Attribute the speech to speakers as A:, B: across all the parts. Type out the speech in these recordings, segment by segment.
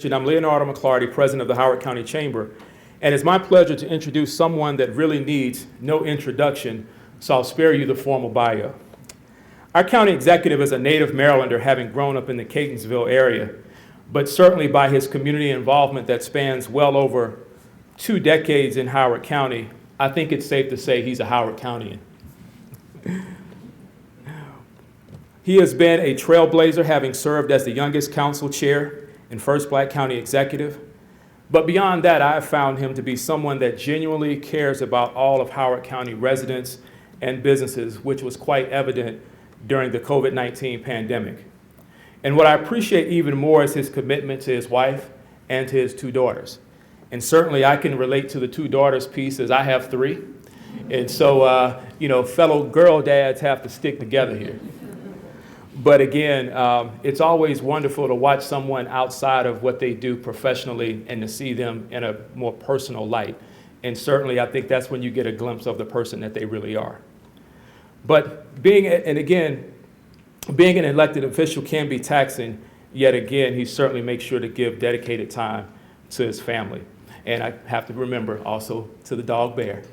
A: I'm Leonardo McClarty, President of the Howard County Chamber, and it's my pleasure to introduce someone that really needs no introduction, so I'll spare you the formal bio. Our county executive is a native Marylander, having grown up in the Catonsville area, but certainly by his community involvement that spans well over 2 decades in Howard County, I think it's safe to say he's a Howard Countian. He has been a trailblazer, having served as the youngest council chair and first Black county executive. But beyond that, I have found him to be someone that genuinely cares about all of Howard County residents and businesses, which was quite evident during the COVID-19 pandemic. And what I appreciate even more is his commitment to his wife and to his 2 daughters. And certainly I can relate to the 2 daughters piece, as I have 3. And so, fellow girl dads have to stick together here. But again, it's always wonderful to watch someone outside of what they do professionally and to see them in a more personal light. And certainly I think that's when you get a glimpse of the person that they really are. But being an elected official can be taxing, yet again, he certainly makes sure to give dedicated time to his family. And I have to remember also to the dog Bear.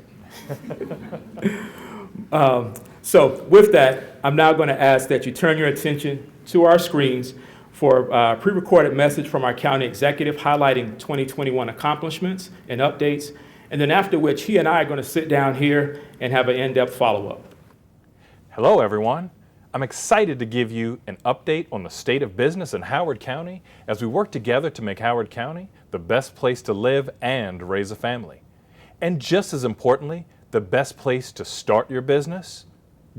A: So with that, I'm now going to ask that you turn your attention to our screens for a pre-recorded message from our county executive highlighting 2021 accomplishments and updates, and then after which he and I are going to sit down here and have an in-depth follow-up.
B: Hello, everyone. I'm excited to give you an update on the state of business in Howard County as we work together to make Howard County the best place to live and raise a family. And just as importantly, the best place to start your business,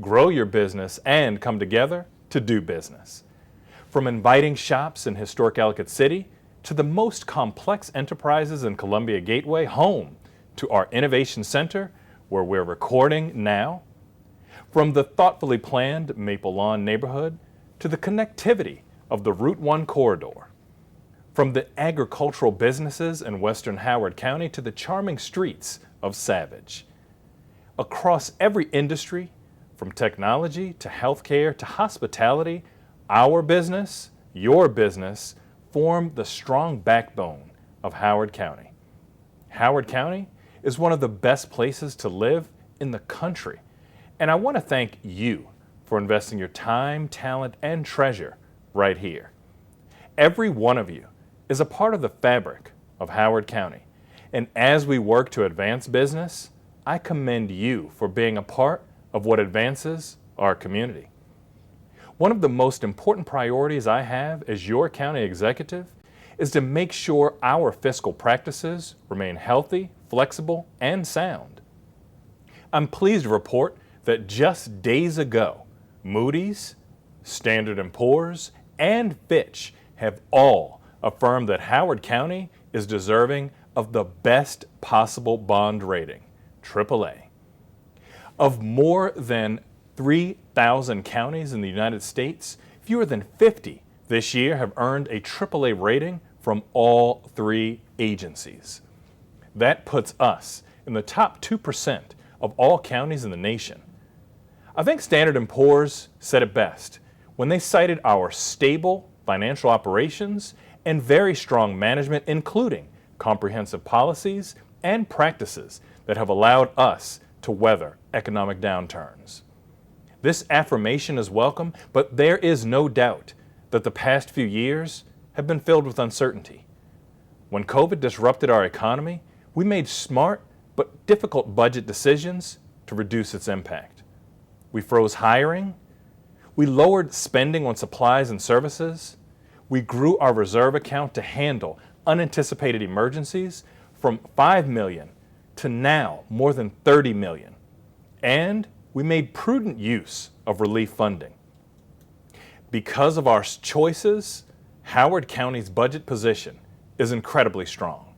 B: grow your business, and come together to do business. From inviting shops in historic Ellicott City to the most complex enterprises in Columbia Gateway, home to our Innovation Center, where we're recording now. From the thoughtfully planned Maple Lawn neighborhood to the connectivity of the Route 1 corridor. From the agricultural businesses in Western Howard County to the charming streets of Savage. Across every industry, from technology to healthcare to hospitality, our business, your business, form the strong backbone of Howard County. Howard County is one of the best places to live in the country, and I want to thank you for investing your time, talent, and treasure right here. Every one of you is a part of the fabric of Howard County, and as we work to advance business, I commend you for being a part of what advances our community. One of the most important priorities I have as your county executive is to make sure our fiscal practices remain healthy, flexible, and sound. I'm pleased to report that just days ago, Moody's, Standard & Poor's, and Fitch have all affirmed that Howard County is deserving of the best possible bond rating, AAA. Of more than 3,000 counties in the United States, fewer than 50 this year have earned a AAA rating from all 3 agencies. That puts us in the top 2% of all counties in the nation. I think Standard & Poor's said it best when they cited our stable financial operations and very strong management, including comprehensive policies and practices that have allowed us to weather economic downturns. This affirmation is welcome, but there is no doubt that the past few years have been filled with uncertainty. When COVID disrupted our economy, we made smart but difficult budget decisions to reduce its impact. We froze hiring, we lowered spending on supplies and services, we grew our reserve account to handle unanticipated emergencies from $5 million to now more than $30 million. And we made prudent use of relief funding. Because of our choices, Howard County's budget position is incredibly strong.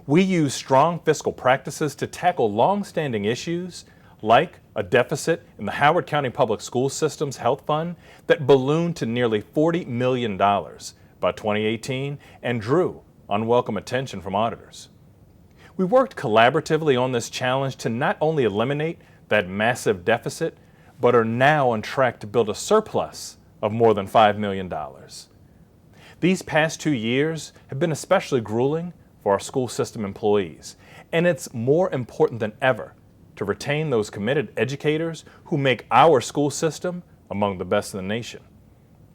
B: We use strong fiscal practices to tackle long-standing issues like a deficit in the Howard County Public School System's health fund that ballooned to nearly $40 million by 2018 and drew unwelcome attention from auditors. We worked collaboratively on this challenge to not only eliminate that massive deficit, but are now on track to build a surplus of more than $5 million. These past 2 years have been especially grueling for our school system employees, and it's more important than ever to retain those committed educators who make our school system among the best in the nation.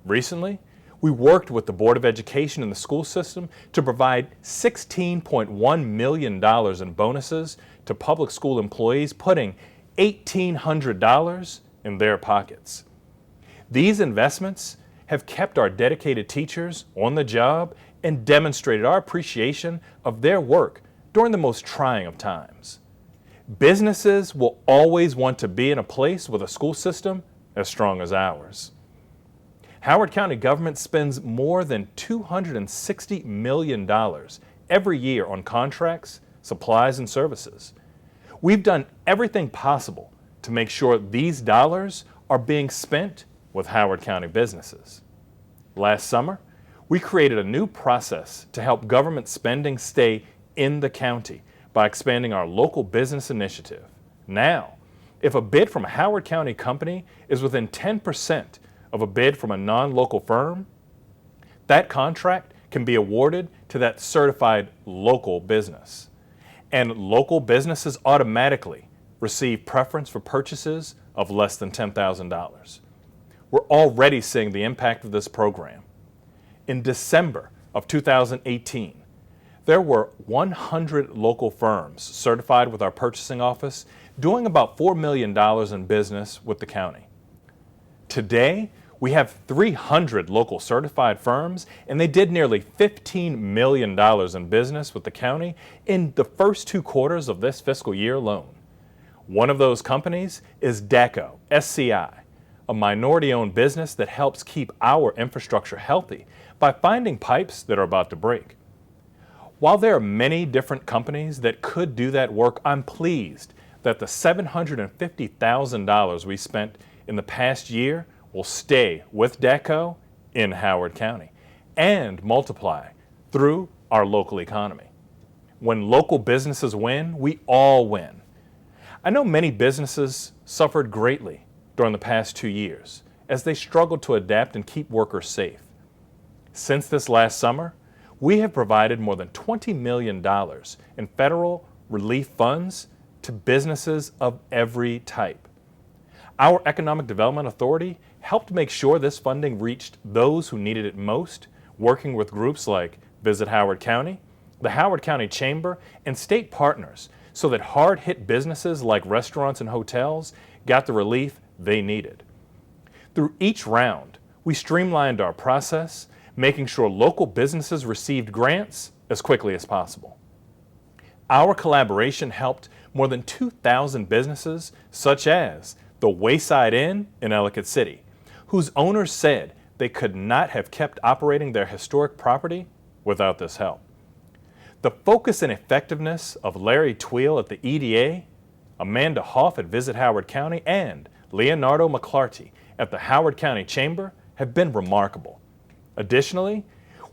B: Recently, we worked with the Board of Education and the school system to provide $16.1 million in bonuses to public school employees, putting $1,800 in their pockets. These investments have kept our dedicated teachers on the job and demonstrated our appreciation of their work during the most trying of times. Businesses will always want to be in a place with a school system as strong as ours. Howard County government spends more than $260 million every year on contracts, supplies, and services. We've done everything possible to make sure these dollars are being spent with Howard County businesses. Last summer, we created a new process to help government spending stay in the county by expanding our local business initiative. Now, if a bid from a Howard County company is within 10% of a bid from a non-local firm, that contract can be awarded to that certified local business. And local businesses automatically receive preference for purchases of less than $10,000. We're already seeing the impact of this program. In December of 2018, there were 100 local firms certified with our purchasing office doing about $4 million in business with the county. Today, we have 300 local certified firms, and they did nearly $15 million in business with the county in the first 2 quarters of this fiscal year alone. One of those companies is DACO, SCI, a minority-owned business that helps keep our infrastructure healthy by finding pipes that are about to break. While there are many different companies that could do that work, I'm pleased that the $750,000 we spent in the past year will stay with DACO in Howard County and multiply through our local economy. When local businesses win, we all win. I know many businesses suffered greatly during the past 2 years as they struggled to adapt and keep workers safe. Since this last summer, we have provided more than $20 million in federal relief funds to businesses of every type. Our Economic Development Authority helped make sure this funding reached those who needed it most, working with groups like Visit Howard County, the Howard County Chamber, and state partners so that hard-hit businesses like restaurants and hotels got the relief they needed. Through each round, we streamlined our process, making sure local businesses received grants as quickly as possible. Our collaboration helped more than 2,000 businesses, such as the Wayside Inn in Ellicott City, whose owners said they could not have kept operating their historic property without this help. The focus and effectiveness of Larry Tweel at the EDA, Amanda Hoff at Visit Howard County, and Leonardo McClarty at the Howard County Chamber have been remarkable. Additionally,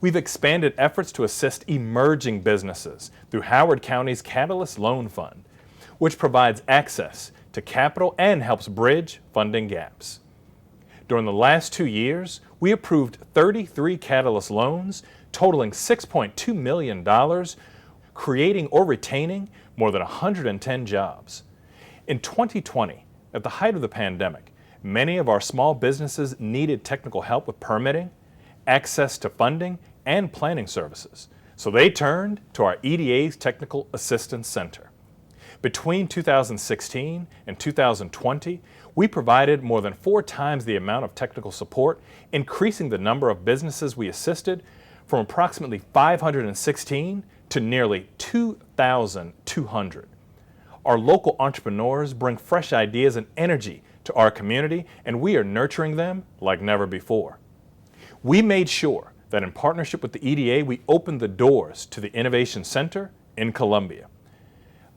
B: we've expanded efforts to assist emerging businesses through Howard County's Catalyst Loan Fund, which provides access to capital and helps bridge funding gaps. During the last 2 years, we approved 33 Catalyst loans totaling $6.2 million, creating or retaining more than 110 jobs. In 2020, at the height of the pandemic, many of our small businesses needed technical help with permitting, access to funding, and planning services, so they turned to our EDA's Technical Assistance Center. Between 2016 and 2020, we provided more than 4 times the amount of technical support, increasing the number of businesses we assisted from approximately 516 to nearly 2,200. Our local entrepreneurs bring fresh ideas and energy to our community, and we are nurturing them like never before. We made sure that in partnership with the EDA, we opened the doors to the Innovation Center in Columbia.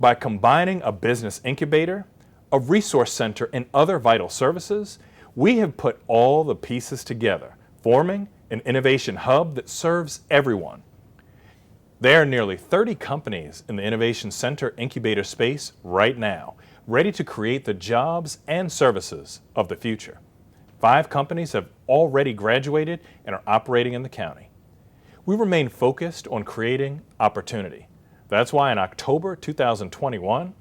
B: By combining a business incubator, a resource center, and other vital services, we have put all the pieces together, forming an innovation hub that serves everyone. There are nearly 30 companies in the Innovation Center incubator space right now, ready to create the jobs and services of the future. 5 companies have already graduated and are operating in the county. We remain focused on creating opportunity. That's why in October 2021,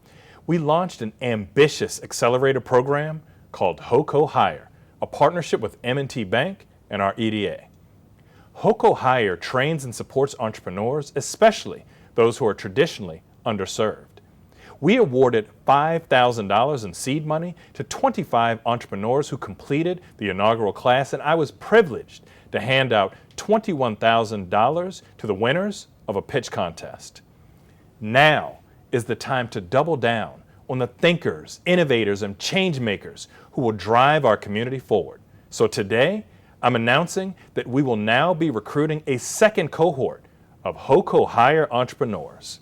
B: we launched an ambitious accelerator program called HOCO Hire, a partnership with M&T Bank and our EDA. HOCO Hire trains and supports entrepreneurs, especially those who are traditionally underserved. We awarded $5,000 in seed money to 25 entrepreneurs who completed the inaugural class, and I was privileged to hand out $21,000 to the winners of a pitch contest. Now is the time to double down on the thinkers, innovators, and change makers who will drive our community forward. So today, I'm announcing that we will now be recruiting a second cohort of HOCO Hire entrepreneurs.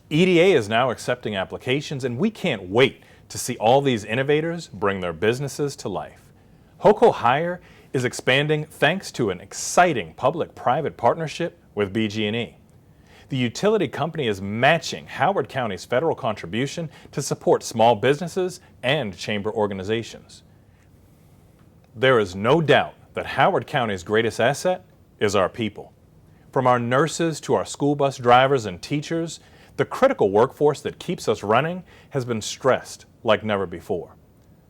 B: EDA is now accepting applications, and we can't wait to see all these innovators bring their businesses to life. HOCO Hire is expanding thanks to an exciting public-private partnership with BG&E. The utility company is matching Howard County's federal contribution to support small businesses and chamber organizations. There is no doubt that Howard County's greatest asset is our people. From our nurses to our school bus drivers and teachers, the critical workforce that keeps us running has been stressed like never before.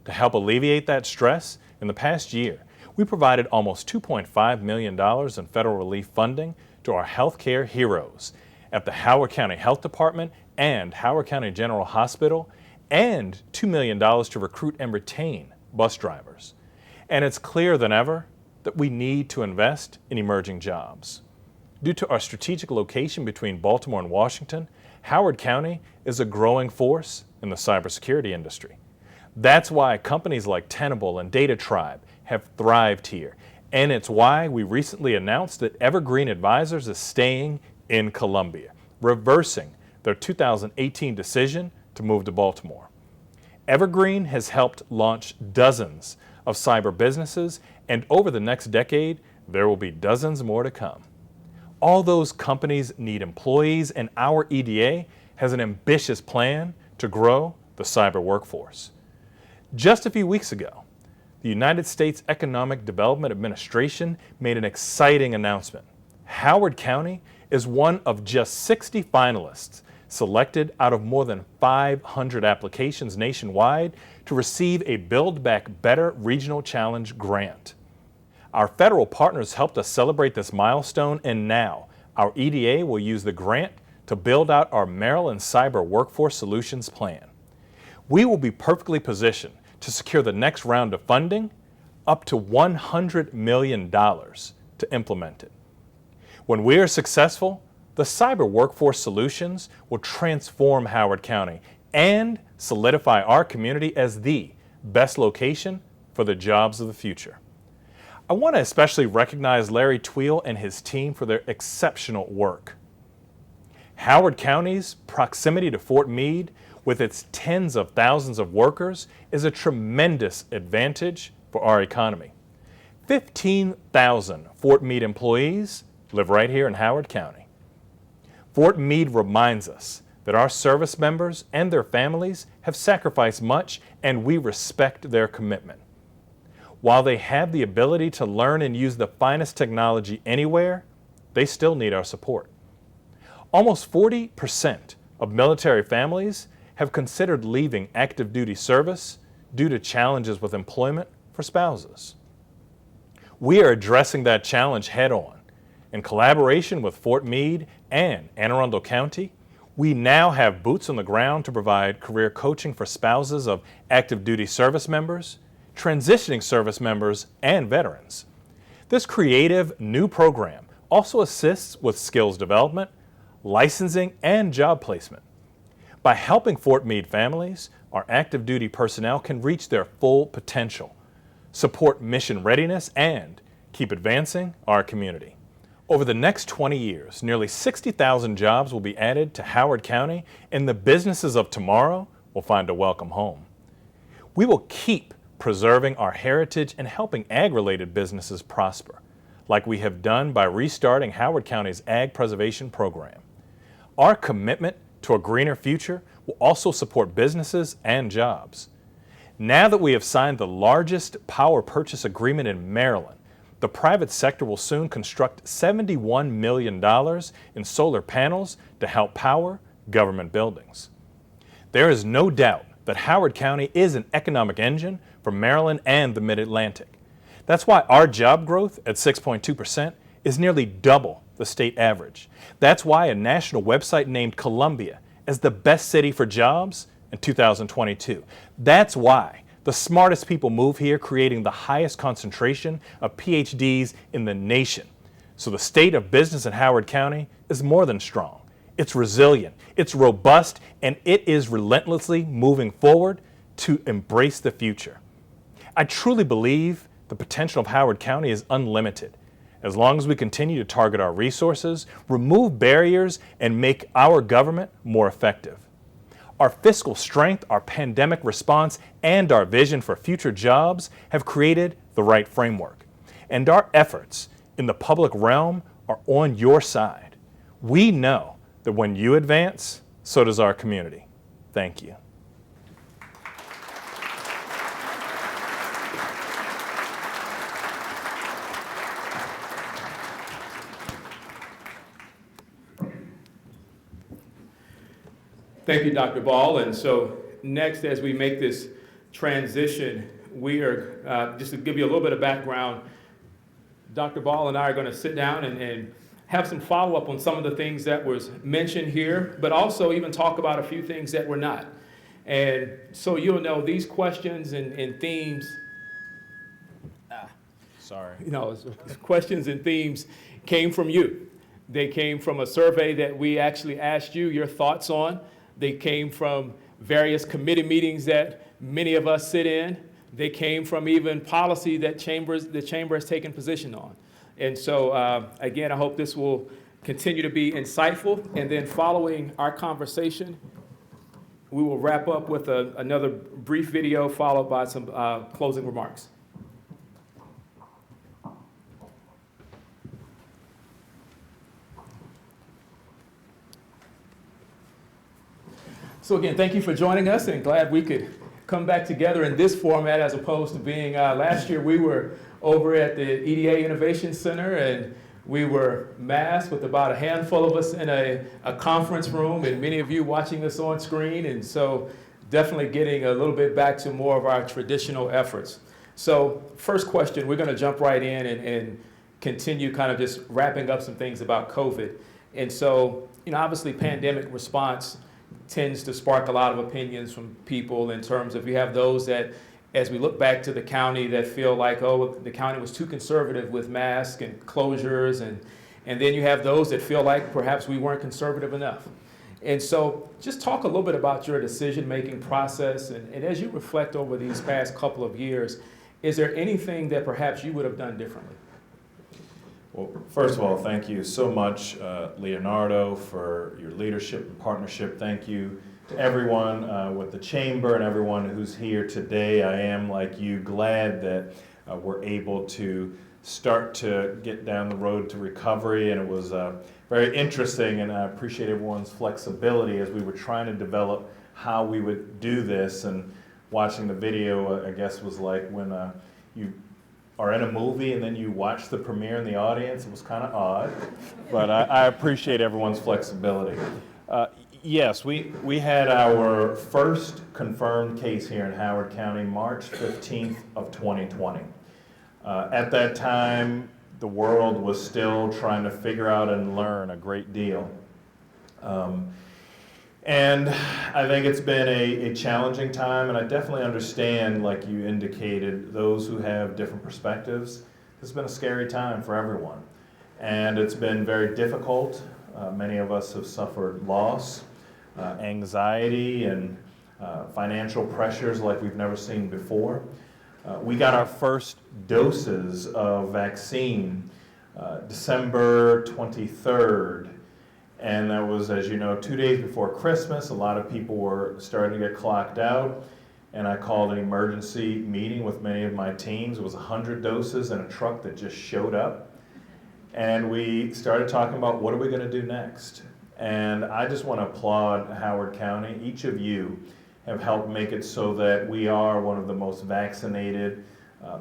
B: To help alleviate that stress, in the past year, we provided almost $2.5 million in federal relief funding to our healthcare heroes at the Howard County Health Department and Howard County General Hospital, and $2 million to recruit and retain bus drivers. And it's clearer than ever that we need to invest in emerging jobs. Due to our strategic location between Baltimore and Washington, Howard County is a growing force in the cybersecurity industry. That's why companies like Tenable and Data Tribe have thrived here, and it's why we recently announced that Evergreen Advisors is staying in Columbia, reversing their 2018 decision to move to Baltimore. Evergreen has helped launch dozens of cyber businesses, and over the next decade, there will be dozens more to come. All those companies need employees, and our EDA has an ambitious plan to grow the cyber workforce. Just a few weeks ago, the United States Economic Development Administration made an exciting announcement. Howard County is one of just 60 finalists selected out of more than 500 applications nationwide to receive a Build Back Better Regional Challenge grant. Our federal partners helped us celebrate this milestone, and now our EDA will use the grant to build out our Maryland Cyber Workforce Solutions Plan. We will be perfectly positioned to secure the next round of funding, up to $100 million to implement it. When we are successful, the Cyber Workforce Solutions will transform Howard County and solidify our community as the best location for the jobs of the future. I want to especially recognize Larry Tweel and his team for their exceptional work. Howard County's proximity to Fort Meade, with its tens of thousands of workers, is a tremendous advantage for our economy. 15,000 Fort Meade employees live right here in Howard County. Fort Meade reminds us that our service members and their families have sacrificed much, and we respect their commitment. While they have the ability to learn and use the finest technology anywhere, they still need our support. Almost 40% of military families have considered leaving active duty service due to challenges with employment for spouses. We are addressing that challenge head on. In collaboration with Fort Meade and Anne Arundel County, we now have boots on the ground to provide career coaching for spouses of active duty service members, transitioning service members, and veterans. This creative new program also assists with skills development, licensing, and job placement. By helping Fort Meade families, our active duty personnel can reach their full potential, support mission readiness, and keep advancing our community. Over the next 20 years, nearly 60,000 jobs will be added to Howard County, and the businesses of tomorrow will find a welcome home. We will keep preserving our heritage and helping ag-related businesses prosper, like we have done by restarting Howard County's Ag Preservation Program. Our commitment to a greener future will also support businesses and jobs. Now that we have signed the largest power purchase agreement in Maryland, The private sector will soon construct $71 million in solar panels to help power government buildings. There is no doubt that Howard County is an economic engine for Maryland and the Mid-Atlantic. That's why our job growth at 6.2% is nearly double the state average. That's why a national website named Columbia as the best city for jobs in 2022. That's why the smartest people move here, creating the highest concentration of PhDs in the nation. So the state of business in Howard County is more than strong. It's resilient, it's robust, and it is relentlessly moving forward to embrace the future. I truly believe the potential of Howard County is unlimited. As long as we continue to target our resources, remove barriers, and make our government more effective. Our fiscal strength, our pandemic response, and our vision for future jobs have created the right framework. And our efforts in the public realm are on your side. We know that when you advance, so does our community. Thank you.
A: Thank you, Dr. Ball. And so next, as we make this transition, we are, just to give you a little bit of background, Dr. Ball and I are going to sit down and have some follow-up on some of the things that was mentioned here, but also even talk about a few things that were not. And so you'll know these questions and themes, questions and themes came from you. They came from a survey that we actually asked you your thoughts on. They came from various committee meetings that many of us sit in. They came from even policy that the chamber has taken position on. And so, again, I hope this will continue to be insightful. And then following our conversation, we will wrap up with another brief video followed by some closing remarks. So again, thank you for joining us, and glad we could come back together in this format as opposed to being, last year we were over at the EDA Innovation Center, and we were masked with about a handful of us in a conference room, and many of you watching us on screen, and so definitely getting a little bit back to more of our traditional efforts. So first question, we're going to jump right in and continue kind of just wrapping up some things about COVID. And so, obviously pandemic response tends to spark a lot of opinions from people in terms of, you have those that, as we look back to the county, that feel like, oh, the county was too conservative with masks and closures, and then you have those that feel like perhaps we weren't conservative enough. And so just talk a little bit about your decision-making process, and as you reflect over these past couple of years, is there anything that perhaps you would have done differently?
C: Well, first of all, thank you so much, Leonardo, for your leadership and partnership. Thank you to everyone with the Chamber and everyone who's here today. I am, like you, glad that we're able to start to get down the road to recovery, and it was very interesting, and I appreciate everyone's flexibility as we were trying to develop how we would do this. And watching the video, I guess, was like when you are in a movie and then you watch the premiere in the audience. It was kind of odd, but I appreciate everyone's flexibility. Yes, we had our first confirmed case here in Howard County, March 15th of 2020. At that time, the world was still trying to figure out and learn a great deal. And I think it's been a challenging time, and I definitely understand, like you indicated, those who have different perspectives. It's been a scary time for everyone, and it's been very difficult. Many of us have suffered loss, anxiety, and financial pressures like we've never seen before. We got our first doses of vaccine December 23rd. And that was, as you know, 2 days before Christmas. A lot of people were starting to get clocked out. And I called an emergency meeting with many of my teams. It was 100 doses in a truck that just showed up. And we started talking about, what are we going to do next? And I just want to applaud Howard County. Each of you have helped make it so that we are one of the most vaccinated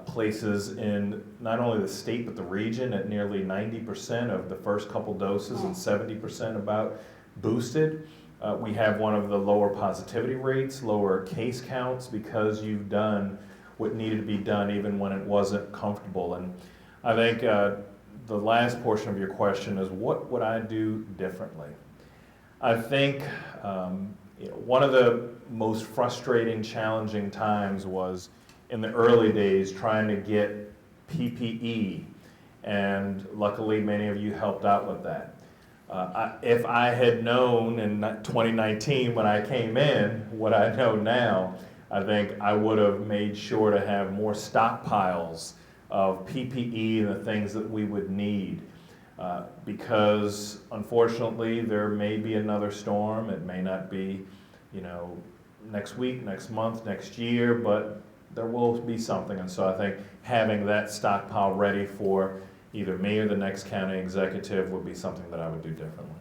C: places in not only the state but the region at nearly 90% of the first couple doses and 70% about boosted. We have one of the lower positivity rates, lower case counts, because you've done what needed to be done even when it wasn't comfortable. And I think the last portion of your question is, what would I do differently? I think one of the most frustrating, challenging times was in the early days trying to get PPE, and luckily many of you helped out with that. If I had known in 2019 when I came in what I know now, I think I would have made sure to have more stockpiles of PPE and the things that we would need. Because unfortunately there may be another storm. It may not be, next week, next month, next year, but there will be something. And so I think having that stockpile ready for either me or the next county executive would be something that I would do differently.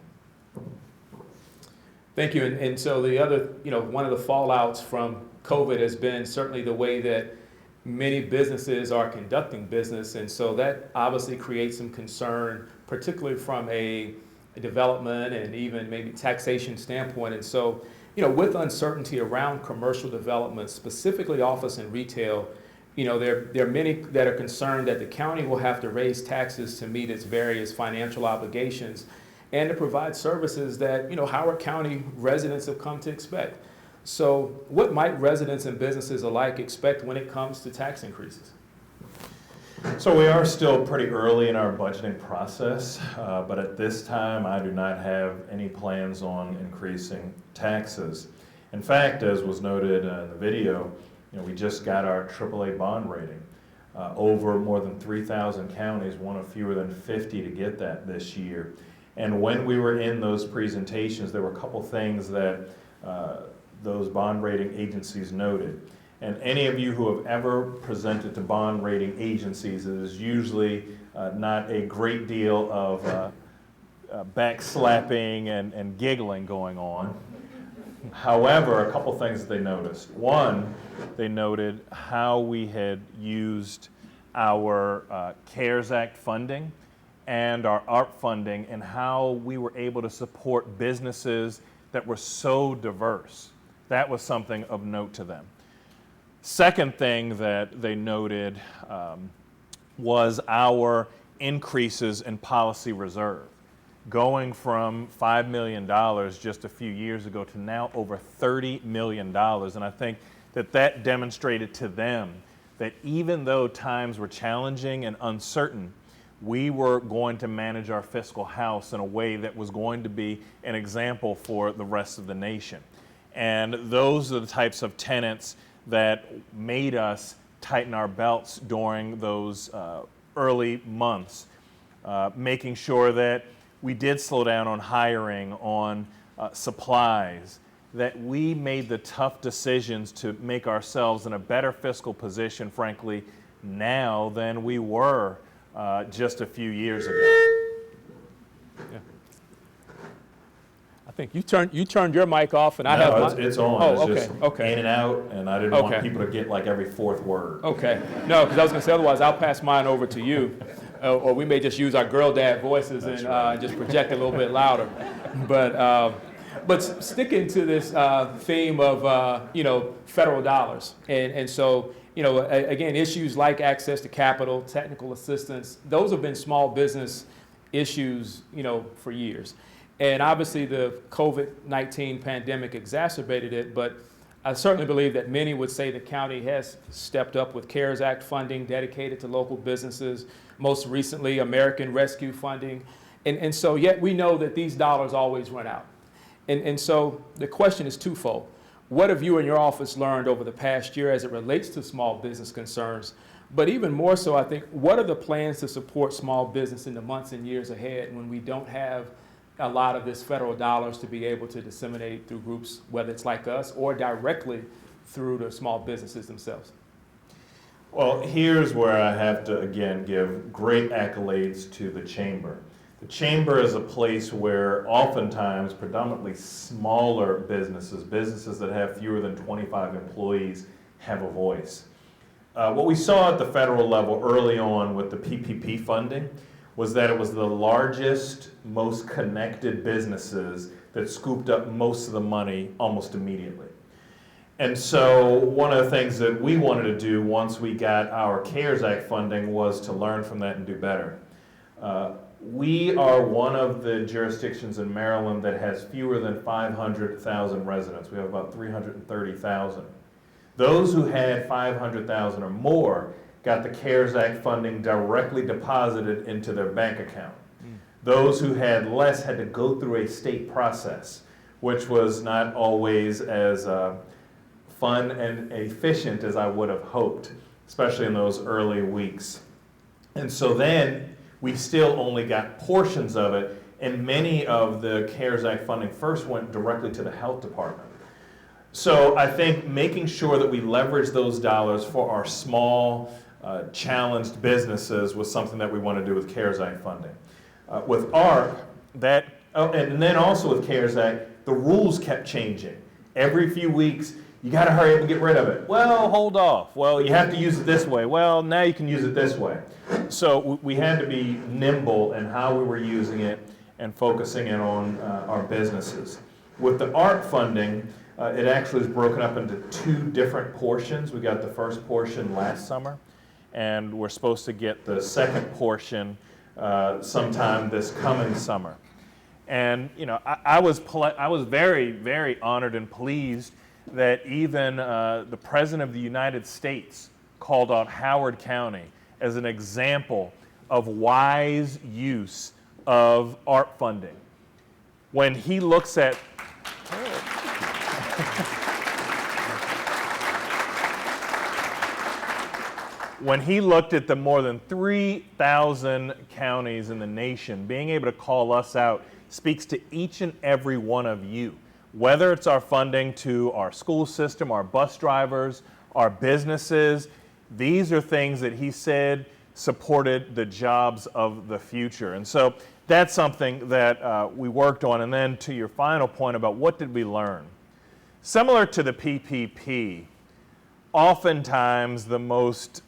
A: Thank you. And so the other, one of the fallouts from COVID has been certainly the way that many businesses are conducting business. And so that obviously creates some concern, particularly from a development and even maybe taxation standpoint. And so, with uncertainty around commercial development, specifically office and retail, there are many that are concerned that the county will have to raise taxes to meet its various financial obligations and to provide services that, Howard County residents have come to expect. So what might residents and businesses alike expect when it comes to tax increases?
C: So we are still pretty early in our budgeting process, but at this time I do not have any plans on increasing taxes. In fact, as was noted in the video, we just got our AAA bond rating. Over more than 3,000 counties, one of fewer than 50 to get that this year. And when we were in those presentations, there were a couple things that those bond rating agencies noted. And any of you who have ever presented to bond rating agencies, it is usually not a great deal of backslapping and giggling going on. However, a couple things that they noticed. One, they noted how we had used our CARES Act funding and our ARP funding and how we were able to support businesses that were so diverse. That was something of note to them. Second thing that they noted was our increases in policy reserve, going from $5 million just a few years ago to now over $30 million. And I think that demonstrated to them that even though times were challenging and uncertain, we were going to manage our fiscal house in a way that was going to be an example for the rest of the nation. And those are the types of tenets that made us tighten our belts during those early months, making sure that we did slow down on hiring, on supplies, that we made the tough decisions to make ourselves in a better fiscal position, frankly, now than we were just a few years ago.
A: Yeah. I think you turned your mic off, and I
C: No,
A: have
C: it's on.
A: Oh,
C: it's
A: okay,
C: just
A: okay.
C: in and out, and I didn't
A: Okay.
C: want people to get like every fourth word.
A: Okay. No, because I was going to say otherwise I'll pass mine over to you, or we may just use our girl dad voices and just project a little bit louder. But sticking to this theme of federal dollars, and so again, issues like access to capital, technical assistance, those have been small business issues for years. And obviously the COVID-19 pandemic exacerbated it, but I certainly believe that many would say the county has stepped up with CARES Act funding dedicated to local businesses, most recently American Rescue funding. And so yet we know that these dollars always run out. And so the question is twofold. What have you and your office learned over the past year as it relates to small business concerns? But even more so, I think, what are the plans to support small business in the months and years ahead when we don't have a lot of this federal dollars to be able to disseminate through groups, whether it's like us or directly through the small businesses themselves?
C: Well, here's where I have to, again, give great accolades to the Chamber. The Chamber is a place where oftentimes predominantly smaller businesses that have fewer than 25 employees, have a voice. What we saw at the federal level early on with the PPP funding was that it was the largest, most connected businesses that scooped up most of the money almost immediately. And so one of the things that we wanted to do once we got our CARES Act funding was to learn from that and do better. We are one of the jurisdictions in Maryland that has fewer than 500,000 residents. We have about 330,000. Those who had 500,000 or more got the CARES Act funding directly deposited into their bank account. Those who had less had to go through a state process, which was not always as fun and efficient as I would have hoped, especially in those early weeks. And so then we still only got portions of it, and many of the CARES Act funding first went directly to the health department. So I think making sure that we leverage those dollars for our small, challenged businesses was something that we want to do with CARES Act funding. With ARP, and then also with CARES Act, the rules kept changing. Every few weeks, you got to hurry up and get rid of it. Well, hold off. Well, you have to use it this way. Well, now you can use it this way. So we had to be nimble in how we were using it and focusing in on our businesses. With the ARP funding, it actually is broken up into two different portions. We got the first portion last summer, and we're supposed to get the second portion sometime this coming summer. And you know, I was very, very honored and pleased that even the President of the United States called out Howard County as an example of wise use of ARP funding. When he looks at when he looked at the more than 3,000 counties in the nation, being able to call us out speaks to each and every one of you. Whether it's our funding to our school system, our bus drivers, our businesses, these are things that he said supported the jobs of the future. And so that's something that we worked on. And then to your final point about what did we learn? Similar to the PPP, oftentimes the most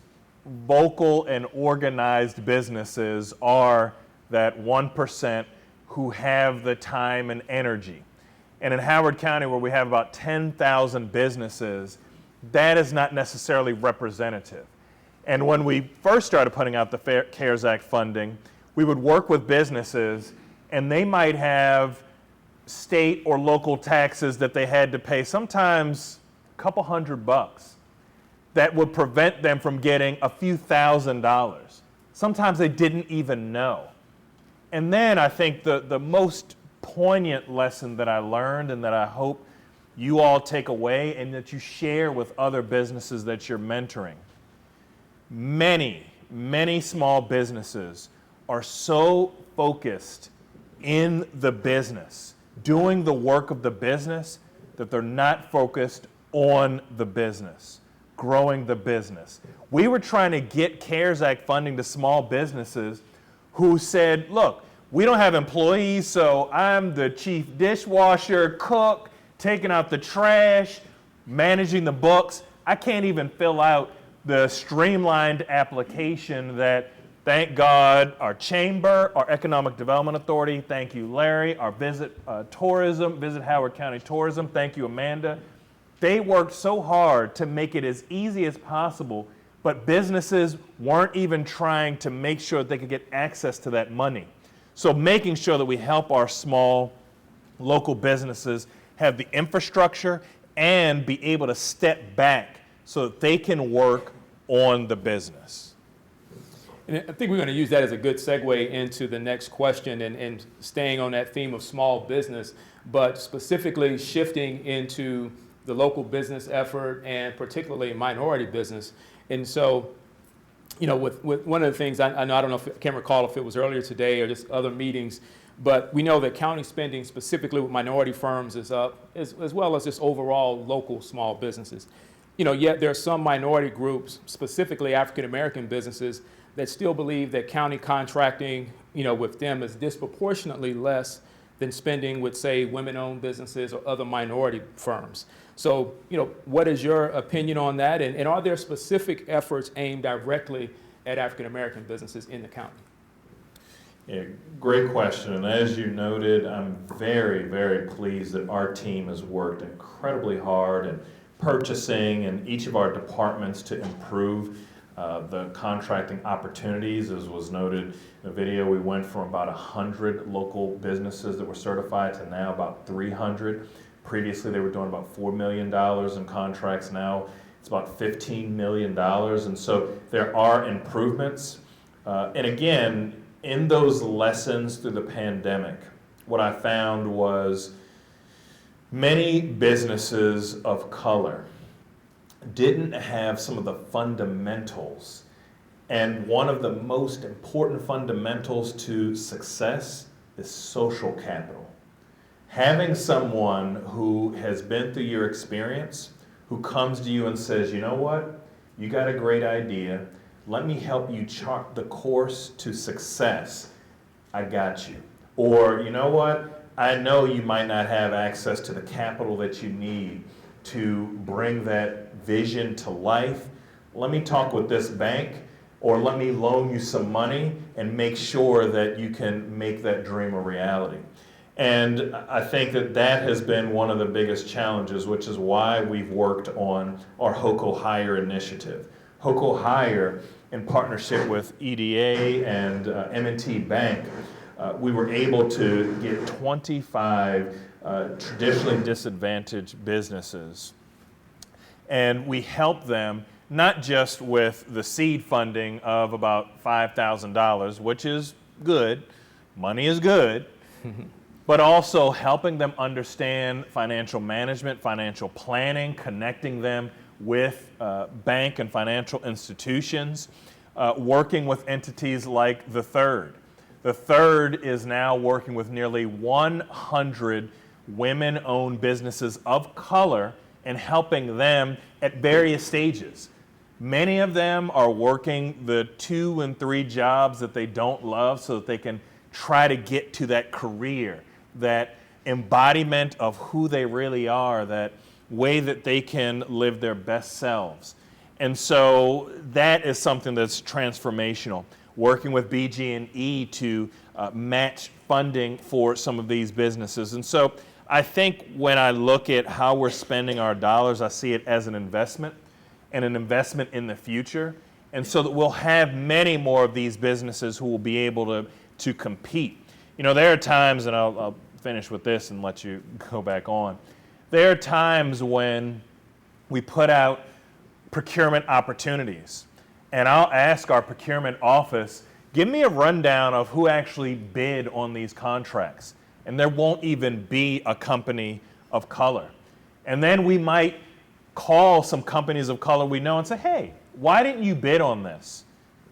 C: vocal and organized businesses are that 1% who have the time and energy. And in Howard County, where we have about 10,000 businesses, that is not necessarily representative. And when we first started putting out the CARES Act funding, we would work with businesses, and they might have state or local taxes that they had to pay, sometimes a couple $100, that would prevent them from getting a few $1,000s. Sometimes they didn't even know. And then I think the most poignant lesson that I learned and that I hope you all take away and that you share with other businesses that you're mentoring. Many, many small businesses are so focused in the business, doing the work of the business, that they're not focused on the business, growing the business. We were trying to get CARES Act funding to small businesses who said, look, we don't have employees, so I'm the chief dishwasher, cook, taking out the trash, managing the books. I can't even fill out the streamlined application that, thank God, our chamber, our Economic Development Authority, thank you, Larry, our Visit Howard County Tourism, thank you, Amanda. They worked so hard to make it as easy as possible, but businesses weren't even trying to make sure they could get access to that money. So making sure that we help our small local businesses have the infrastructure and be able to step back so that they can work on the business.
A: And I think we're going to use that as a good segue into the next question and staying on that theme of small business, but specifically shifting into the local business effort and particularly minority business. And so, you know, with one of the things, I don't know if, I can't recall if it was earlier today or just other meetings, but we know that county spending specifically with minority firms is up, as well as just overall local small businesses. You know, yet there are some minority groups, specifically African-American businesses, that still believe that county contracting, you know, with them is disproportionately less than spending with, say, women-owned businesses or other minority firms. So, what is your opinion on that? And are there specific efforts aimed directly at African-American businesses in the county?
C: Yeah, great question. And as you noted, I'm very, very pleased that our team has worked incredibly hard in purchasing in each of our departments to improve the contracting opportunities. As was noted in the video, we went from about 100 local businesses that were certified to now about 300. Previously, they were doing about $4 million in contracts. Now it's about $15 million. And so there are improvements. And again, in those lessons through the pandemic, what I found was many businesses of color didn't have some of the fundamentals. And one of the most important fundamentals to success is social capital. Having someone who has been through your experience, who comes to you and says, you know what, you got a great idea, let me help you chart the course to success, I got you. Or, you know what, I know you might not have access to the capital that you need to bring that vision to life. Let me talk with this bank, or let me loan you some money and make sure that you can make that dream a reality. And I think that that has been one of the biggest challenges, which is why we've worked on our HOCO Hire initiative. HOCO Hire, in partnership with EDA and M&T Bank, we were able to get 25 traditionally disadvantaged businesses. And we helped them not just with the seed funding of about $5,000, which is good, money is good, but also helping them understand financial management, financial planning, connecting them with bank and financial institutions, working with entities like The Third. The Third is now working with nearly 100 women-owned businesses of color and helping them at various stages. Many of them are working the 2 and 3 jobs that they don't love so that they can try to get to that career, that embodiment of who they really are, that way that they can live their best selves. And so that is something that's transformational. Working with BG&E to match funding for some of these businesses. And so I think when I look at how we're spending our dollars, I see it as an investment and an investment in the future. And so that we'll have many more of these businesses who will be able to compete. There are times, and I'll finish with this and let you go back on. There are times when we put out procurement opportunities, and I'll ask our procurement office, give me a rundown of who actually bid on these contracts. And there won't even be a company of color. And then we might call some companies of color we know and say, hey, why didn't you bid on this?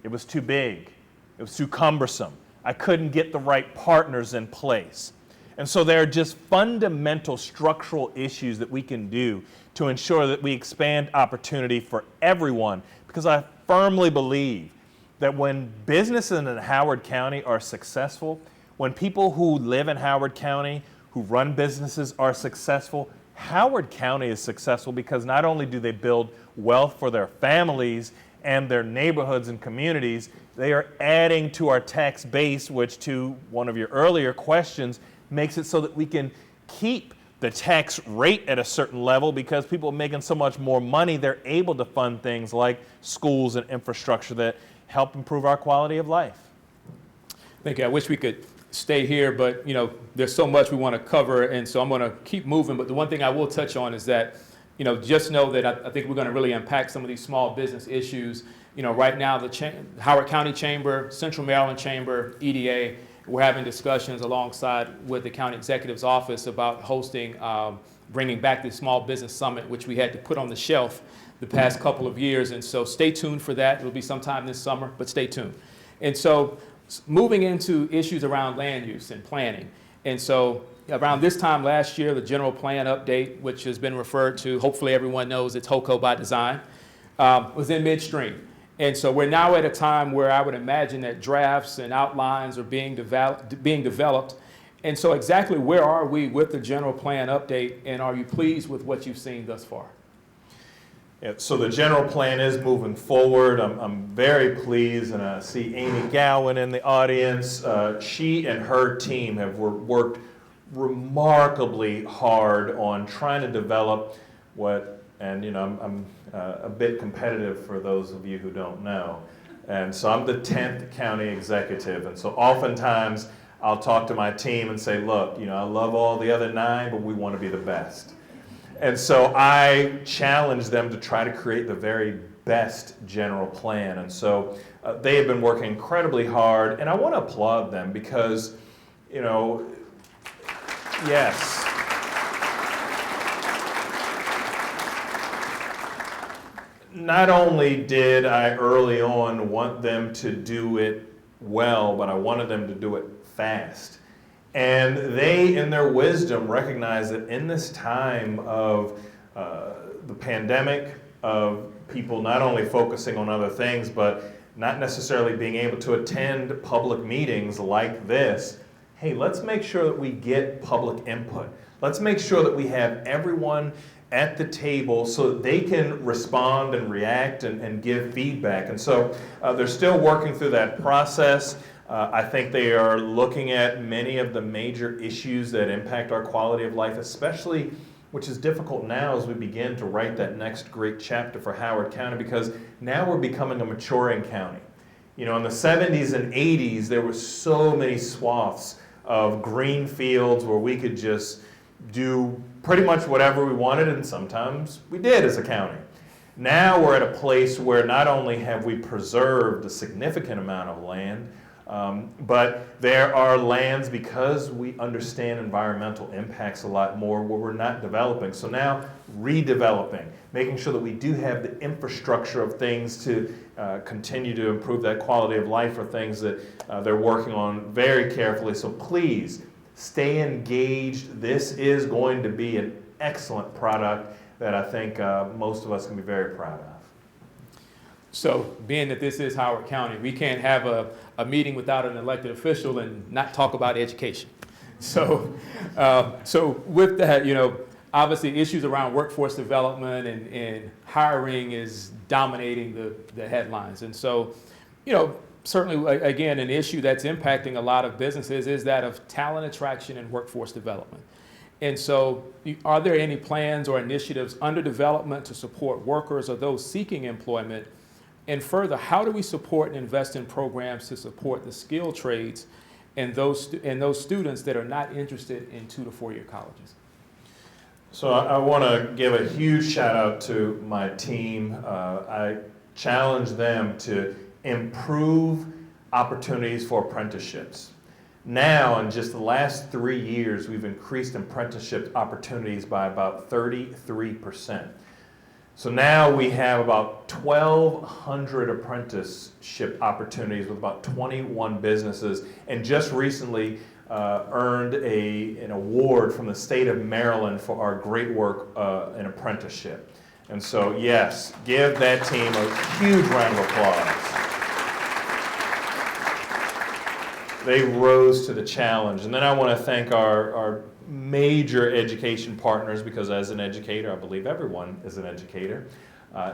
C: It was too big. It was too cumbersome. I couldn't get the right partners in place. And so there are just fundamental structural issues that we can do to ensure that we expand opportunity for everyone. Because I firmly believe that when businesses in Howard County are successful, when people who live in Howard County, who run businesses are successful, Howard County is successful because not only do they build wealth for their families and their neighborhoods and communities, they are adding to our tax base, which to one of your earlier questions, makes it so that we can keep the tax rate at a certain level because people are making so much more money, they're able to fund things like schools and infrastructure that help improve our quality of life.
A: Thank you. I wish we could stay here, but there's so much we want to cover, and so I'm going to keep moving. But the one thing I will touch on is that, just know that I think we're going to really impact some of these small business issues. Right now, the Howard County Chamber, Central Maryland Chamber, EDA, we're having discussions alongside with the county executive's office about hosting, bringing back the Small Business Summit, which we had to put on the shelf the past couple of years. And so stay tuned for that. It'll be sometime this summer, but stay tuned. And so moving into issues around land use and planning. And so around this time last year, the general plan update, which has been referred to, hopefully everyone knows it's HOCO by design, was in midstream. And so we're now at a time where I would imagine that drafts and outlines are being developed. And so exactly where are we with the general plan update, and are you pleased with what you've seen thus far?
C: Yeah, so the general plan is moving forward. I'm very pleased, and I see Amy Gowan in the audience. She and her team have worked remarkably hard on trying to develop and I'm a bit competitive for those of you who don't know. And so I'm the 10th county executive, and so oftentimes I'll talk to my team and say, look, I love all the other 9, but we want to be the best. And so I challenge them to try to create the very best general plan. And so they have been working incredibly hard, and I want to applaud them because, yes. Not only did I early on want them to do it well, but I wanted them to do it fast. And they, in their wisdom, recognize that in this time of the pandemic, of people not only focusing on other things, but not necessarily being able to attend public meetings like this, hey, let's make sure that we get public input. Let's make sure that we have everyone at the table so that they can respond and react and give feedback. And so they're still working through that process. I think they are looking at many of the major issues that impact our quality of life, especially, which is difficult now as we begin to write that next great chapter for Howard County, because now we're becoming a maturing county. In the 70s and 80s, there were so many swaths of green fields where we could just do pretty much whatever we wanted, and sometimes we did as a county. Now we're at a place where not only have we preserved a significant amount of land, but there are lands, because we understand environmental impacts a lot more, where we're not developing. So now redeveloping, making sure that we do have the infrastructure of things to continue to improve that quality of life, are things that they're working on very carefully. So please stay engaged. This is going to be an excellent product that I think most of us can be very proud of.
A: So being that this is Howard County, we can't have a meeting without an elected official and not talk about education. So with that, obviously issues around workforce development and hiring is dominating the headlines. And so, certainly, again, an issue that's impacting a lot of businesses is that of talent attraction and workforce development. And so are there any plans or initiatives under development to support workers or those seeking employment? And further, how do we support and invest in programs to support the skilled trades and those students that are not interested in 2 to 4 year colleges?
C: So I want to give a huge shout out to my team. I challenge them to improve opportunities for apprenticeships. Now, in just the last 3 years, we've increased apprenticeship opportunities by about 33%. So now we have about 1,200 apprenticeship opportunities with about 21 businesses, and just recently earned an award from the state of Maryland for our great work in apprenticeship. And so, yes, give that team a huge round of applause. They rose to the challenge. And then I want to thank our major education partners, because as an educator, I believe everyone is an educator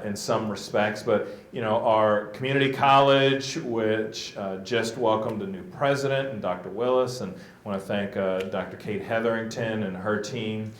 C: in some respects. But our community college, which just welcomed a new president, and Dr. Willis, and I want to thank Dr. Kate Hetherington and her team.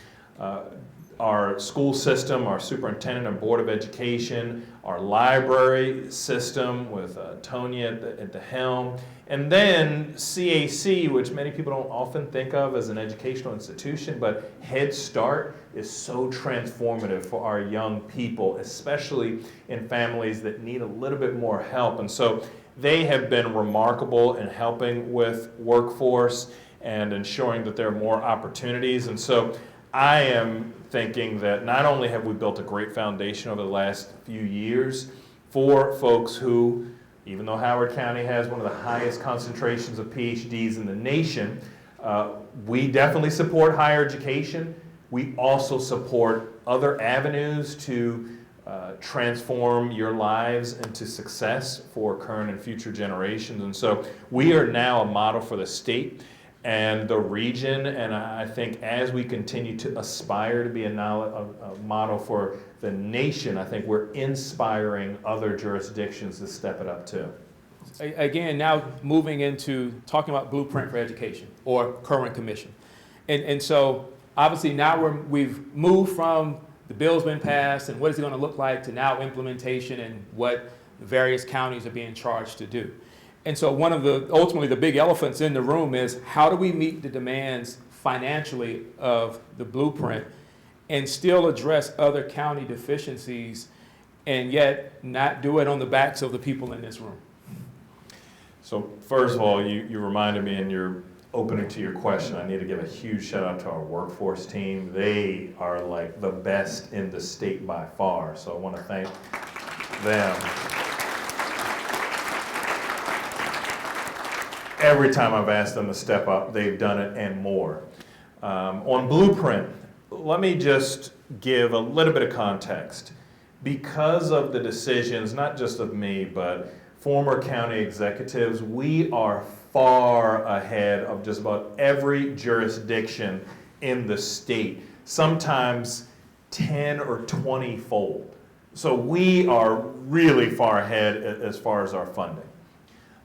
C: Our school system, our superintendent and board of education, our library system with Tonya at the helm, and then CAC, which many people don't often think of as an educational institution, but Head Start is so transformative for our young people, especially in families that need a little bit more help. And so they have been remarkable in helping with workforce and ensuring that there are more opportunities. And so I am thinking that not only have we built a great foundation over the last few years for folks who, even though Howard County has one of the highest concentrations of PhDs in the nation, we definitely support higher education. We also support other avenues to transform your lives into success for current and future generations. And so we are now a model for the state. and the region, and I think as we continue to aspire to be a model for the nation, I think we're inspiring other jurisdictions to step it up too.
A: Again, now moving into talking about Blueprint for Education or current commission. And so obviously now we've moved from the bill's been passed and what is it going to look like to now implementation and what the various counties are being charged to do. And so one of the, ultimately the big elephants in the room is how do we meet the demands financially of the Blueprint and still address other county deficiencies and yet not do it on the backs of the people in this room?
C: So first of all, you reminded me in your opening to your question, I need to give a huge shout out to our workforce team. They are like the best in the state by far. So I want to thank them. Every time I've asked them to step up, they've done it and more. On Blueprint, let me just give a little bit of context. Because of the decisions, not just of me, but former county executives, we are far ahead of just about every jurisdiction in the state, sometimes 10 or 20-fold. So we are really far ahead as far as our funding.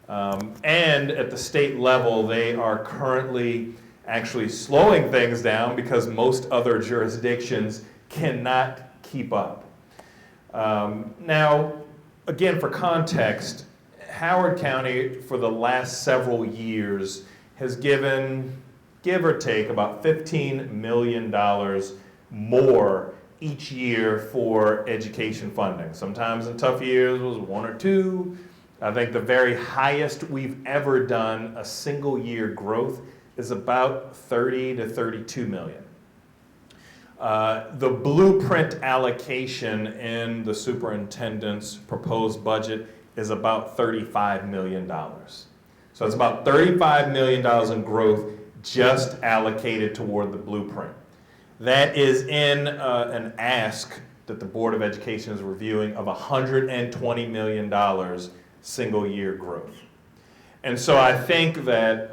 C: And at the state level, they are currently actually slowing things down because most other jurisdictions cannot keep up. Now, again, for context, Howard County for the last several years has given, give or take, about $15 million more each year for education funding. Sometimes in tough years it was 1 or 2. I think the very highest we've ever done a single year growth is about 30 to 32 million. The Blueprint allocation in the superintendent's proposed budget is about $35 million. So it's about $35 million in growth just allocated toward the Blueprint. That is in an ask that the Board of Education is reviewing of $120 million single year growth. And so I think that,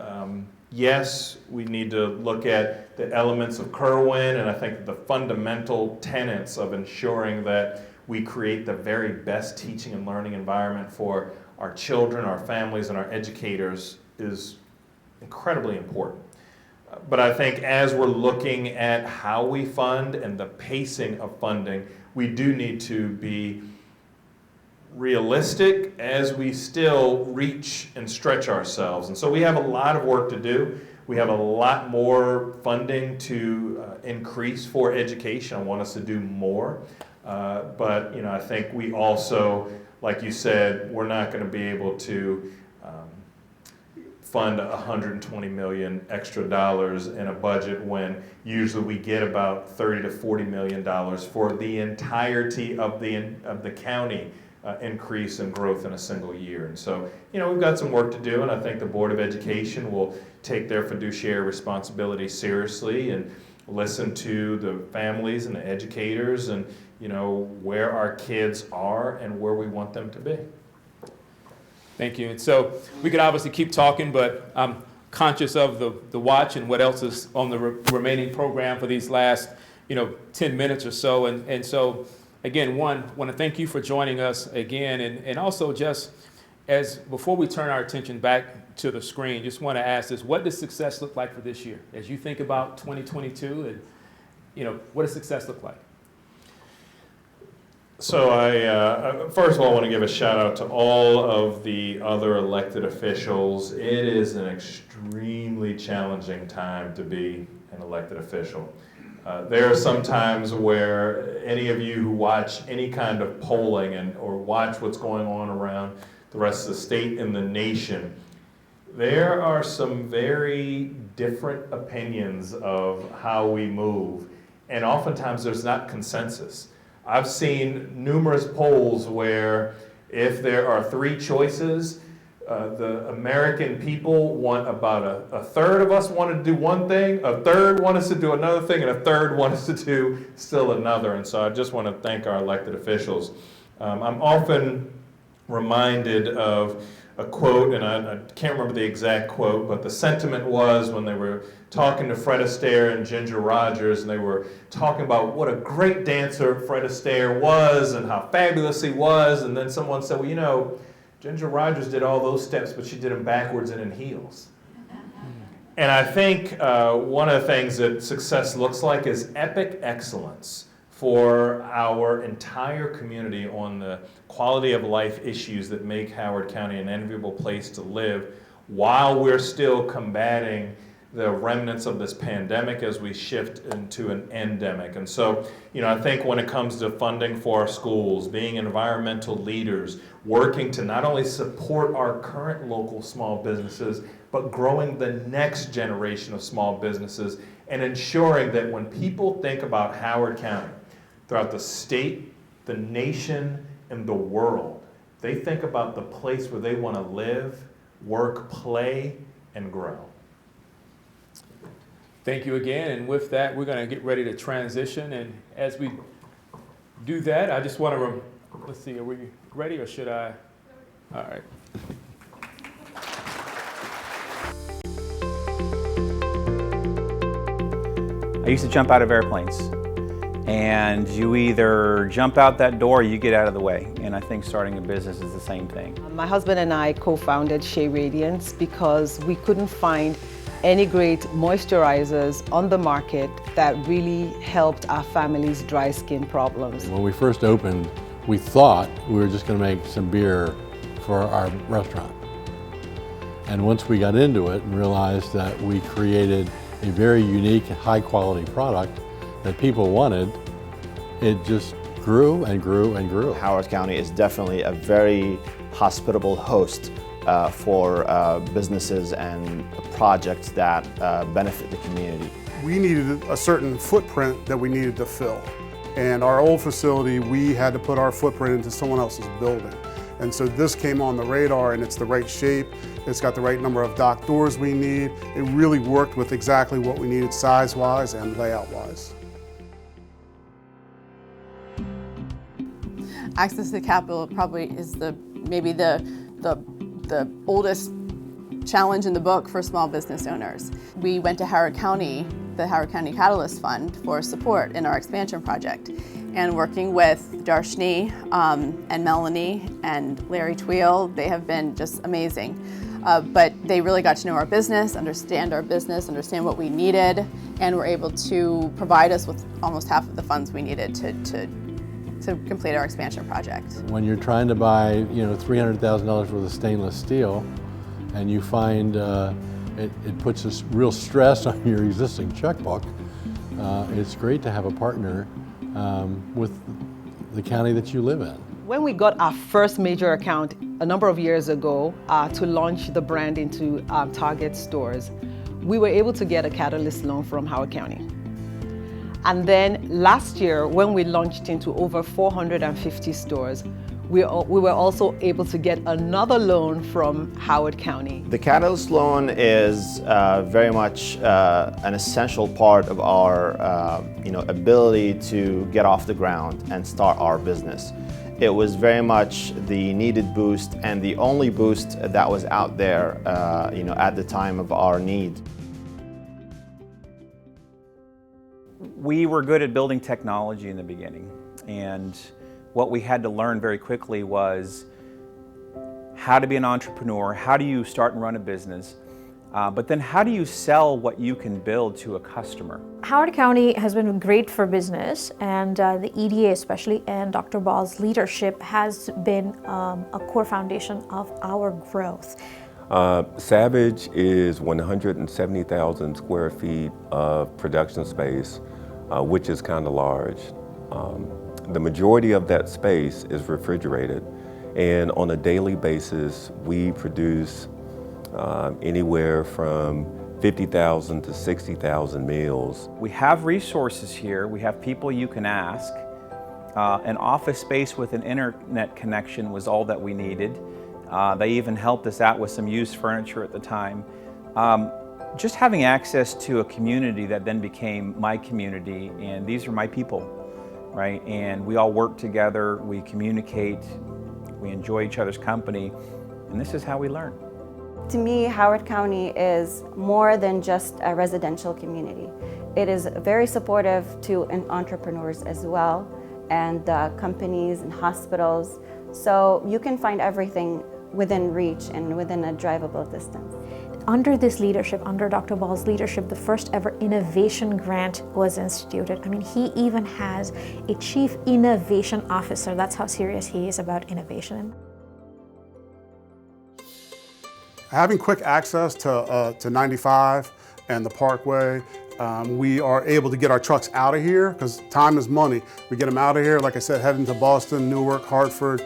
C: yes, we need to look at the elements of Kerwin, and I think the fundamental tenets of ensuring that we create the very best teaching and learning environment for our children, our families, and our educators is incredibly important. But I think as we're looking at how we fund and the pacing of funding, we do need to be realistic as we still reach and stretch ourselves. And so we have a lot of work to do. We have a lot more funding to increase for education. I want us to do more. But I think we also, like you said, we're not going to be able to fund $120 million extra dollars in a budget when usually we get about $30 to $40 million for the entirety of the county increase in growth in a single year. And so, we've got some work to do, and I think the Board of Education will take their fiduciary responsibility seriously and listen to the families and the educators and, where our kids are and where we want them to be.
A: Thank you. And so we could obviously keep talking, but I'm conscious of the watch and what else is on the remaining program for these last, 10 minutes or so. And so, again, want to thank you for joining us again. And also just as before we turn our attention back to the screen, just want to ask this, what does success look like for this year? As you think about 2022 and, what does success look like?
C: So I first of all, I want to give a shout out to all of the other elected officials. It is an extremely challenging time to be an elected official. There are some times where any of you who watch any kind of polling or watch what's going on around the rest of the state and the nation, there are some very different opinions of how we move, and oftentimes there's not consensus. I've seen numerous polls where if there are 3 choices, the American people want about a third of us want to do one thing, a third want us to do another thing, and a third want us to do still another. And so I just want to thank our elected officials. I'm often reminded of a quote, and I can't remember the exact quote, but the sentiment was when they were talking to Fred Astaire and Ginger Rogers, and they were talking about what a great dancer Fred Astaire was and how fabulous he was, and then someone said, well, you know, Ginger Rogers did all those steps, but she did them backwards and in heels. And I think one of the things that success looks like is epic excellence for our entire community on the quality of life issues that make Howard County an enviable place to live while we're still combating the remnants of this pandemic as we shift into an endemic. And so, you know, I think when it comes to funding for our schools, being environmental leaders, working to not only support our current local small businesses, but growing the next generation of small businesses and ensuring that when people think about Howard County, throughout the state, the nation, and the world, they think about the place where they want to live, work, play, and grow.
A: Thank you again, and with that, we're going to get ready to transition, and as we do that, I just want to, let's see, are we ready or should I? All right.
D: I used to jump out of airplanes, and you either jump out that door or you get out of the way, and I think starting a business is the same thing.
E: My husband and I co-founded Shea Radiance because we couldn't find any great moisturizers on the market that really helped our family's dry skin problems.
F: When we first opened, we thought we were just going to make some beer for our restaurant. And once we got into it and realized that we created a very unique, high-quality product that people wanted, it just grew and grew and grew.
G: Howard County is definitely a very hospitable host for businesses and projects that benefit the community.
H: We needed a certain footprint that we needed to fill. And our old facility, we had to put our footprint into someone else's building. And so this came on the radar, and it's the right shape. It's got the right number of dock doors we need. It really worked with exactly what we needed size-wise and layout-wise.
I: Access to capital probably is maybe the oldest challenge in the book for small business owners. We went to Howard County, the Howard County Catalyst Fund, for support in our expansion project. And working with Darshni and Melanie and Larry Tweel, they have been just amazing. But they really got to know our business, understand what we needed, and were able to provide us with almost half of the funds we needed to complete our expansion project.
F: When you're trying to buy, $300,000 worth of stainless steel, and you find it puts a real stress on your existing checkbook, it's great to have a partner with the county that you live in.
E: When we got our first major account a number of years ago to launch the brand into Target stores, we were able to get a Catalyst loan from Howard County. And then last year, when we launched into over 450 stores, we were also able to get another loan from Howard County.
G: The Catalyst loan is very much an essential part of our ability to get off the ground and start our business. It was very much the needed boost and the only boost that was out there at the time of our need.
D: We were good at building technology in the beginning, and what we had to learn very quickly was how to be an entrepreneur, how do you start and run a business, but then how do you sell what you can build to a customer?
J: Howard County has been great for business, and the EDA especially, and Dr. Ball's leadership has been a core foundation of our growth.
K: Savage is 170,000 square feet of production space, which is kind of large. The majority of that space is refrigerated, and on a daily basis we produce anywhere from 50,000 to 60,000 meals.
D: We have resources here, we have people you can ask. An office space with an internet connection was all that we needed. They even helped us out with some used furniture at the time. Just having access to a community that then became my community, and these are my people, right? And we all work together, we communicate, we enjoy each other's company. And this is how we learn.
L: To me, Howard County is more than just a residential community. It is very supportive to entrepreneurs as well, and companies and hospitals. So you can find everything within reach and within a drivable distance.
J: Under this leadership, under Dr. Ball's leadership, the first ever innovation grant was instituted. I mean, he even has a chief innovation officer. That's how serious he is about innovation.
H: Having quick access to 95 and the Parkway, we are able to get our trucks out of here because time is money. We get them out of here, like I said, heading to Boston, Newark, Hartford,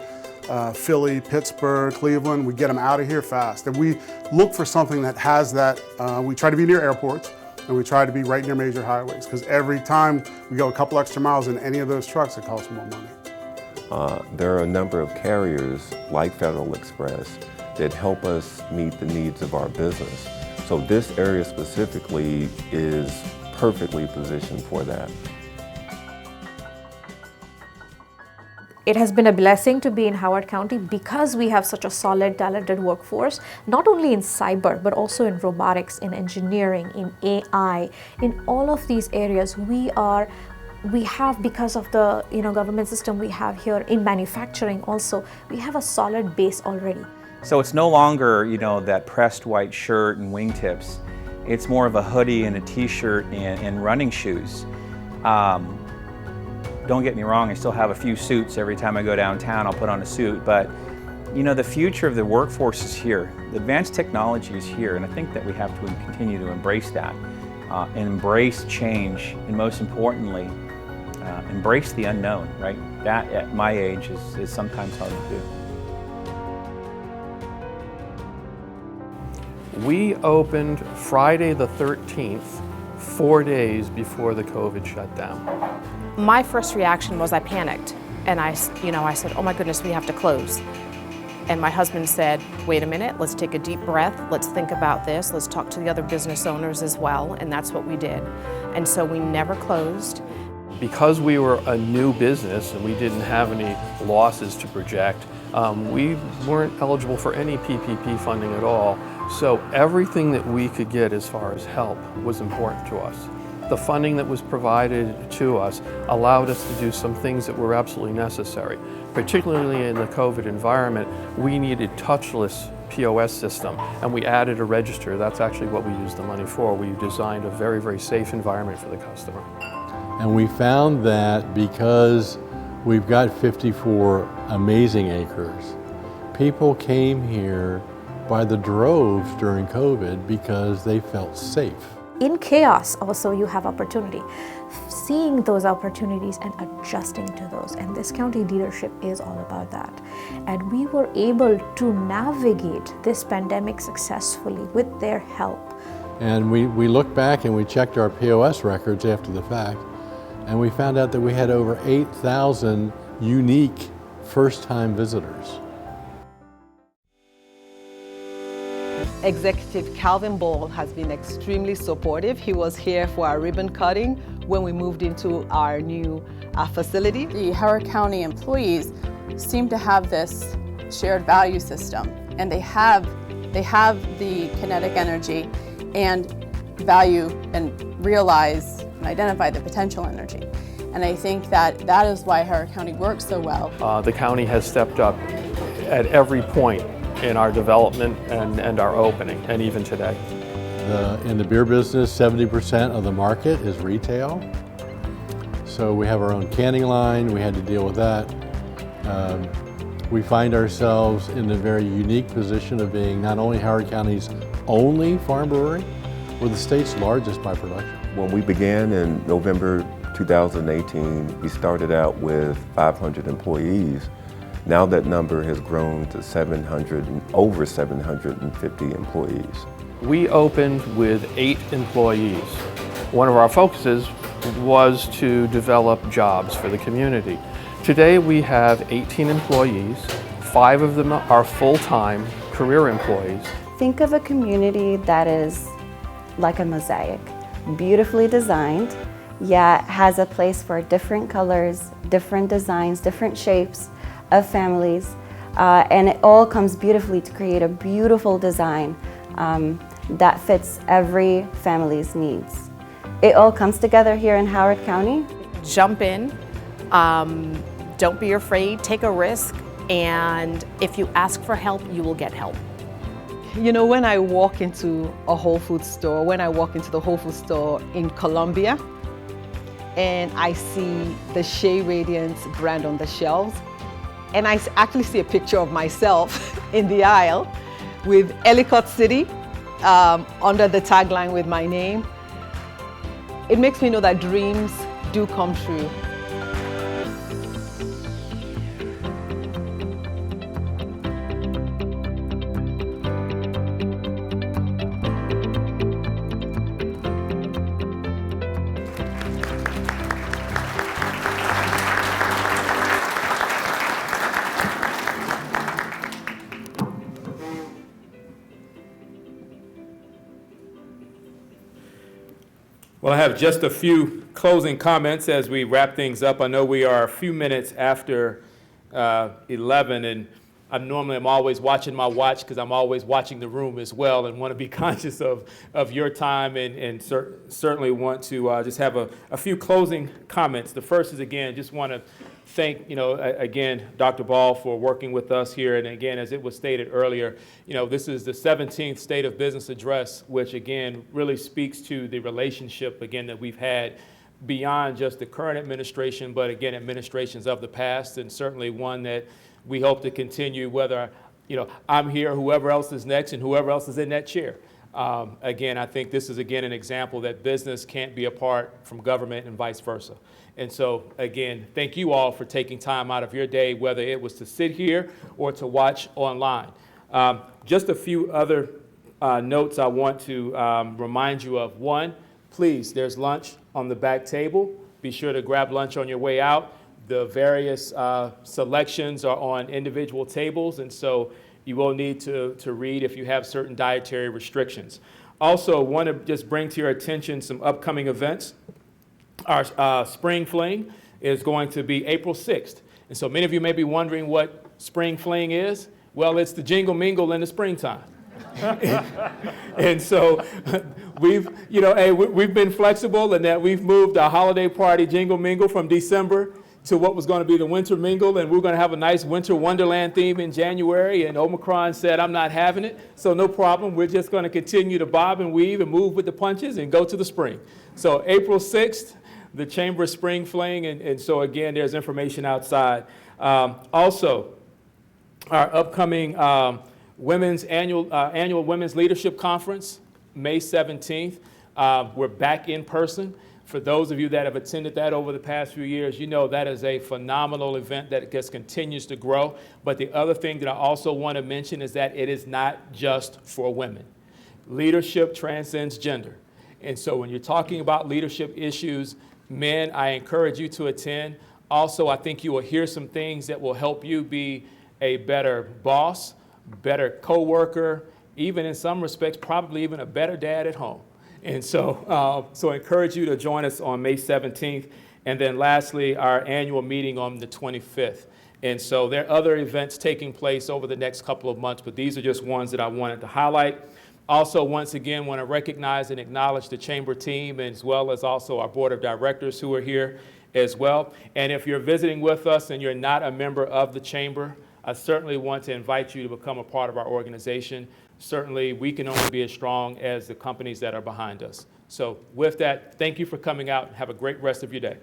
H: Philly, Pittsburgh, Cleveland. We get them out of here fast. And we look for something that has that. We try to be near airports and we try to be right near major highways because every time we go a couple extra miles in any of those trucks, it costs more money.
K: There are a number of carriers like Federal Express that help us meet the needs of our business. So this area specifically is perfectly positioned for that.
J: It has been a blessing to be in Howard County because we have such a solid, talented workforce, not only in cyber, but also in robotics, in engineering, in AI, in all of these areas. We have, because of the government system we have here, in manufacturing also, we have a solid base already.
D: So it's no longer, that pressed white shirt and wingtips. It's more of a hoodie and a t-shirt and running shoes. Don't get me wrong, I still have a few suits. Every time I go downtown, I'll put on a suit. But, the future of the workforce is here. The advanced technology is here, and I think that we have to continue to embrace that and embrace change, and most importantly, embrace the unknown, right? That, at my age, is sometimes hard to do.
M: We opened Friday the 13th, 4 days before the COVID shutdown.
N: My first reaction was I panicked, and I said, oh my goodness, we have to close. And my husband said, wait a minute, let's take a deep breath, let's think about this, let's talk to the other business owners as well, and that's what we did. And so we never closed.
M: Because we were a new business and we didn't have any losses to project, we weren't eligible for any PPP funding at all. So everything that we could get as far as help was important to us. The funding that was provided to us allowed us to do some things that were absolutely necessary. Particularly in the COVID environment, we needed touchless POS system, and we added a register. That's actually what we used the money for. We designed a very, very safe environment for the customer.
F: And we found that because we've got 54 amazing acres, people came here by the droves during COVID because they felt safe.
J: In chaos, also, you have opportunity. Seeing those opportunities and adjusting to those. And this county leadership is all about that. And we were able to navigate this pandemic successfully with their help.
F: And we looked back and we checked our POS records after the fact, and we found out that we had over 8,000 unique first-time visitors.
E: Executive Calvin Ball has been extremely supportive. He was here for our ribbon cutting when we moved into our new facility.
I: The Howard County employees seem to have this shared value system, and they have the kinetic energy and value and realize and identify the potential energy. And I think that is why Howard County works so well.
M: The county has stepped up at every point in our development and our opening, and even today.
F: In the beer business, 70% of the market is retail. So we have our own canning line, we had to deal with that. We find ourselves in a very unique position of being not only Howard County's only farm brewery, we're the state's largest by production.
K: When we began in November 2018, we started out with 500 employees. Now that number has grown to over 750 employees.
M: We opened with 8 employees. One of our focuses was to develop jobs for the community. Today we have 18 employees. 5 of them are full-time career employees.
L: Think of a community that is like a mosaic, beautifully designed, yet has a place for different colors, different designs, different shapes of families, And it all comes beautifully to create a beautiful design that fits every family's needs. It all comes together here in Howard County.
N: Jump in, don't be afraid, take a risk, and if you ask for help, you will get help.
E: You know, when I walk into a Whole Foods store, when I walk into the Whole Foods store in Columbia, and I see the Shea Radiance brand on the shelves, and I actually see a picture of myself in the aisle with Ellicott City under the tagline with my name, it makes me know that dreams do come true.
A: Well, I have just a few closing comments as we wrap things up. I know we are a few minutes after 11, and I'm always watching my watch because I'm always watching the room as well and want to be conscious of your time and certainly want to just have a few closing comments. The first is, again, just want to thank, again, Dr. Ball for working with us here. And again, as it was stated earlier, this is the 17th State of Business Address, which again really speaks to the relationship, again, that we've had beyond just the current administration, but again, administrations of the past, and certainly one that we hope to continue whether, I'm here, whoever else is next, and whoever else is in that chair. Again, I think this is, again, an example that business can't be apart from government and vice versa. And so, again, thank you all for taking time out of your day, whether it was to sit here or to watch online. Just a few other notes I want to remind you of. One, please, there's lunch on the back table. Be sure to grab lunch on your way out. The various selections are on individual tables, and so you will need to read if you have certain dietary restrictions. Also, want to just bring to your attention some upcoming events. Our Spring Fling is going to be April 6th. And so many of you may be wondering what Spring Fling is. Well, it's the jingle mingle in the springtime. And so we've been flexible in that we've moved our holiday party jingle mingle from December to what was going to be the winter mingle, and we're going to have a nice winter wonderland theme in January, and Omicron said, I'm not having it, so no problem. We're just going to continue to bob and weave and move with the punches and go to the spring. So April 6th, the Chamber Spring Fling, and so again, there's information outside. Also, our upcoming women's annual Women's Leadership Conference, May 17th. We're back in person. For those of you that have attended that over the past few years, you know that is a phenomenal event that just continues to grow. But the other thing that I also want to mention is that it is not just for women. Leadership transcends gender. And so when you're talking about leadership issues, men, I encourage you to attend. Also, I think you will hear some things that will help you be a better boss, better coworker, even in some respects, probably even a better dad at home. And so, I encourage you to join us on May 17th. And then lastly, our annual meeting on the 25th. And so there are other events taking place over the next couple of months, but these are just ones that I wanted to highlight. Also, once again, want to recognize and acknowledge the Chamber team, as well as also our Board of Directors who are here as well. And if you're visiting with us and you're not a member of the Chamber, I certainly want to invite you to become a part of our organization. Certainly, we can only be as strong as the companies that are behind us. So with that, thank you for coming out and have a great rest of your day.